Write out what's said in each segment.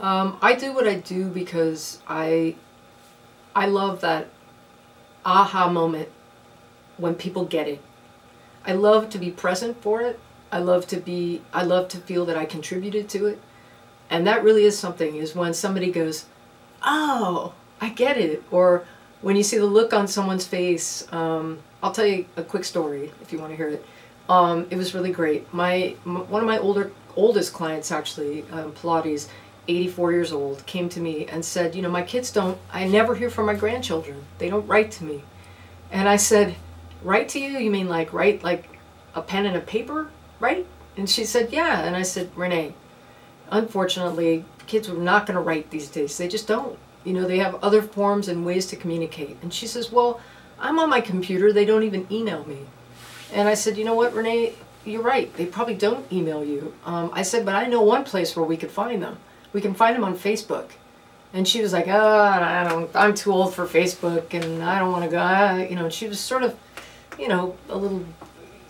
I do what I do because I love that aha moment when people get it. I love to be present for it. I love to feel that I contributed to it. And that really is something, is when somebody goes, oh, I get it. Or when you see the look on someone's face. I'll tell you a quick story if you want to hear it. It was really great. One of my oldest clients, actually, Pilates, 84 years old, came to me and said, you know, my kids I never hear from my grandchildren. They don't write to me. And I said, write to you? You mean like write like a pen and a paper, right? And she said, yeah. And I said, Renee, unfortunately, kids are not going to write these days. They just don't. You know, they have other forms and ways to communicate. And she says, well, I'm on my computer. They don't even email me. And I said, you know what, Renee, you're right. They probably don't email you. I said, but I know one place where we could find them. We can find them on Facebook. And she was like, oh, I'm too old for Facebook and I don't want to go. You know, she was sort of, you know, a little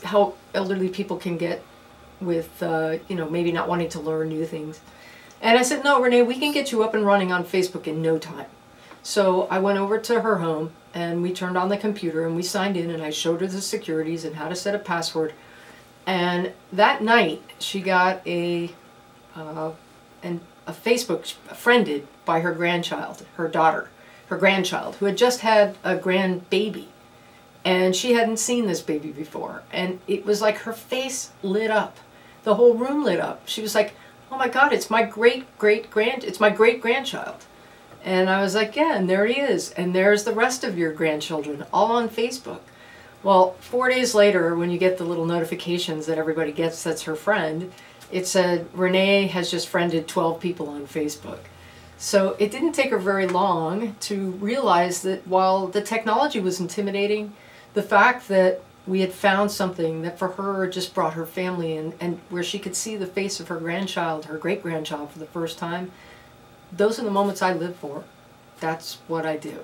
how elderly people can get with, you know, maybe not wanting to learn new things. And I said, no, Renee, we can get you up and running on Facebook in no time. So I went over to her home and we turned on the computer and we signed in and I showed her the securities and how to set a password. And that night she got a Facebook friended by her grandchild, her daughter, her grandchild, who had just had a grandbaby. And she hadn't seen this baby before. And it was like her face lit up. The whole room lit up. She was like, oh my God, it's my great-grandchild. And I was like, yeah, and there he is. And there's the rest of your grandchildren, all on Facebook. Well, 4 days later, when you get the little notifications that everybody gets that's her friend, it said, Renee has just friended 12 people on Facebook. So it didn't take her very long to realize that while the technology was intimidating, the fact that we had found something that for her just brought her family in, and where she could see the face of her grandchild, her great-grandchild for the first time, those are the moments I live for. That's what I do.